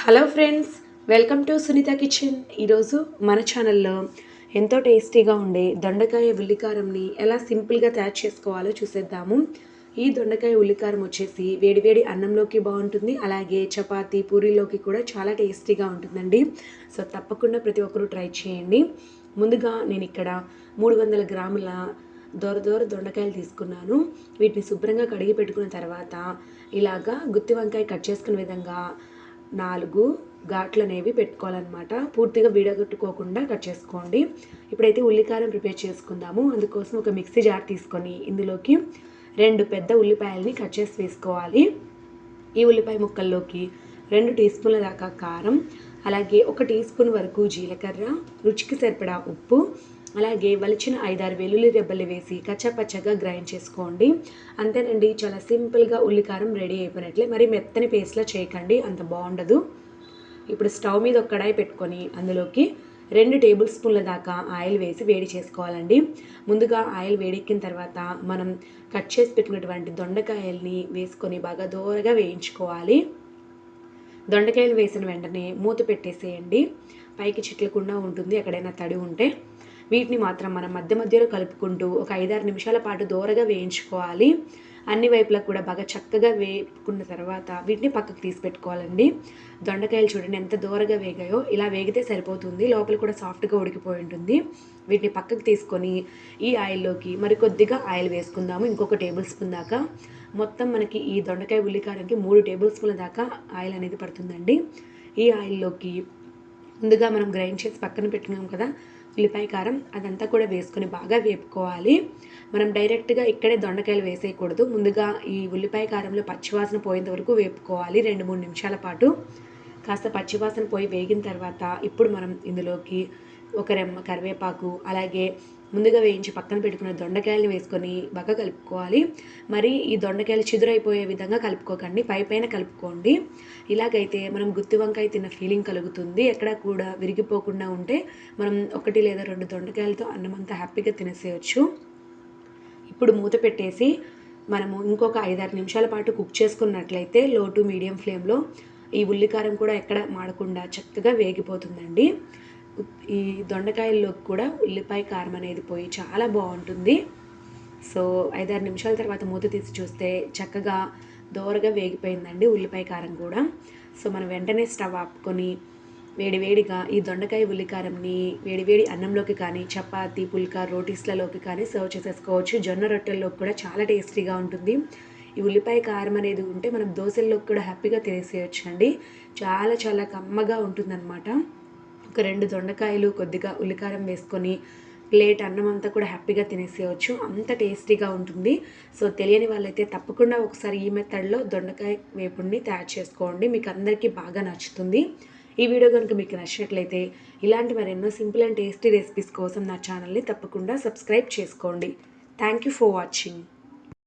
Hello friends, welcome to Sunitha kitchen. ఈరోజు మన ఛానల్లో ఎంతో టేస్టీగా ఉండే దొండకాయ ఉల్లికారంని ఎలా సింపుల్గా తయారు చేసుకోవాలో చూసేద్దాము. ఈ దొండకాయ ఉల్లికారం వచ్చేసి వేడివేడి అన్నంలోకి బాగుంటుంది, అలాగే చపాతీ పూరీలోకి కూడా చాలా టేస్టీగా ఉంటుందండి. సో తప్పకుండా ప్రతి ఒక్కరూ ట్రై చేయండి. ముందుగా నేను ఇక్కడ 300 గ్రాముల దోర దొండకాయలు తీసుకున్నాను. వీటిని శుభ్రంగా కడిగి పెట్టుకున్న తర్వాత ఇలాగా గుత్తి వంకాయ కట్ చేసుకునే విధంగా 4 ఘాట్లు అనేవి పెట్టుకోవాలన్నమాట. పూర్తిగా విడగొట్టుకోకుండా కట్ చేసుకోండి. ఇప్పుడైతే ఉల్లికారం ప్రిపేర్ చేసుకుందాము. అందుకోసం ఒక మిక్సీ జార్ తీసుకొని ఇందులోకి 2 పెద్ద ఉల్లిపాయలని కట్ చేసి వేసుకోవాలి. ఈ ఉల్లిపాయ ముక్కల్లోకి 2 టీ స్పూన్ల దాకా కారం, అలాగే 1 టీ స్పూన్ వరకు జీలకర్ర, రుచికి సరిపడా ఉప్పు, అలాగే వలిచిన 5-6 వెల్లుల్లి రెబ్బలు వేసి కచ్చాపచ్చగా గ్రైండ్ చేసుకోండి. అంతేనండి, చాలా సింపుల్గా ఉల్లికారం రెడీ అయిపోయినట్లే. మరి మెత్తని పేస్ట్లా చేయకండి, అంత బాగుండదు. ఇప్పుడు స్టవ్ మీద ఒక కడాయి పెట్టుకొని అందులోకి 2 టేబుల్ స్పూన్ల దాకా ఆయిల్ వేసి వేడి చేసుకోవాలండి. ముందుగా ఆయిల్ వేడెక్కిన తర్వాత మనం కట్ చేసి పెట్టుకున్నటువంటి దొండకాయల్ని వేసుకొని బాగా దోరగా వేయించుకోవాలి. దొండకాయలు వేసిన వెంటనే మూత పెట్టేసేయండి. పైకి చిట్లకుండా ఉంటుంది ఎక్కడైనా తడి ఉంటే. వీటిని మాత్రం మనం మధ్య మధ్యలో కలుపుకుంటూ ఒక 5-6 నిమిషాల పాటు దోరగా వేయించుకోవాలి. అన్ని వైపులా కూడా బాగా చక్కగా వేపుకున్న తర్వాత వీటిని పక్కకు తీసి పెట్టుకోవాలండి. దొండకాయలు చూడండి ఎంత దోరగా వేగాయో. ఇలా వేగితే సరిపోతుంది, లోపల కూడా సాఫ్ట్గా ఉడికిపోయి ఉంటుంది. వీటిని పక్కకు తీసుకొని ఈ ఆయిల్లోకి మరికొద్దిగా ఆయిల్ వేసుకుందాము, ఇంకొక టేబుల్ స్పూన్ దాకా. మొత్తం మనకి ఈ దొండకాయ ఉల్లికారంకి 3 టేబుల్ స్పూన్ల దాకా ఆయిల్ అనేది పడుతుందండి. ఈ ఆయిల్లోకి ముందుగా మనం గ్రైండ్ చేసి పక్కన పెట్టుకున్నాం కదా ఉల్లిపాయ కారం, అదంతా కూడా వేసుకొని బాగా వేపుకోవాలి. మనం డైరెక్ట్గా ఇక్కడే దొండకాయలు వేసేయకూడదు. ముందుగా ఈ ఉల్లిపాయ కారంలో పచ్చివాసన పోయేంత వరకు వేపుకోవాలి 2-3 నిమిషాల పాటు. కాస్త పచ్చివాసన పోయి వేగిన తర్వాత ఇప్పుడు మనం ఇందులోకి ఒక రెమ్మ కరివేపాకు, అలాగే ముందుగా వేయించి పక్కన పెట్టుకున్న దొండకాయలను వేసుకొని బాగా కలుపుకోవాలి. మరి ఈ దొండకాయలు చిదురైపోయే విధంగా కలుపుకోకండి, పైన కలుపుకోండి. ఇలాగైతే మనం గుత్తి వంకాయ తిన్న ఫీలింగ్ కలుగుతుంది. ఎక్కడ కూడా విరిగిపోకుండా ఉంటే మనం 1 లేదా 2 దొండకాయలతో అన్నం అంతా హ్యాపీగా తినేసేయచ్చు. ఇప్పుడు మూత పెట్టేసి మనము ఇంకొక 5-6 నిమిషాల పాటు కుక్ చేసుకున్నట్లయితే లో టు మీడియం ఫ్లేమ్లో ఈ ఉల్లికారం కూడా ఎక్కడ మాడకుండా చక్కగా వేగిపోతుందండి. ఈ దొండకాయల్లోకి కూడా ఉల్లిపాయ కారం అనేది పోయి చాలా బాగుంటుంది. సో 5-6 నిమిషాల తర్వాత మూత తీసి చూస్తే చక్కగా దోరగా వేగిపోయిందండి ఉల్లిపాయ కారం కూడా. సో మనం వెంటనే స్టవ్ ఆపుకొని వేడివేడిగా ఈ దొండకాయ ఉల్లికారంని వేడివేడి అన్నంలోకి కానీ, చపాతీ పుల్కా రోటీస్లలోకి కానీ సర్వ్ చేసేసుకోవచ్చు. జొన్న రొట్టెల్లోకి కూడా చాలా టేస్టీగా ఉంటుంది. ఈ ఉల్లిపాయ కారం అనేది ఉంటే మనం దోశల్లోకి కూడా హ్యాపీగా తినేసేయచ్చు అండి. చాలా చాలా కమ్మగా ఉంటుందన్నమాట. ఒక 2 దొండకాయలు కొద్దిగా ఉల్లికారం వేసుకొని ప్లేట్ అన్నం అంతా కూడా హ్యాపీగా తినేసేయచ్చు, అంత టేస్టీగా ఉంటుంది. సో తెలియని వాళ్ళైతే తప్పకుండా ఒకసారి ఈ మెథడ్లో దొండకాయ వేపుడిని తయారు చేసుకోండి, మీకు అందరికీ బాగా నచ్చుతుంది. ఈ వీడియో కనుక మీకు నచ్చినట్లయితే ఇలాంటి మరెన్నో సింపుల్ అండ్ టేస్టీ రెసిపీస్ కోసం నా ఛానల్ని తప్పకుండా సబ్స్క్రైబ్ చేసుకోండి. Thank you for watching.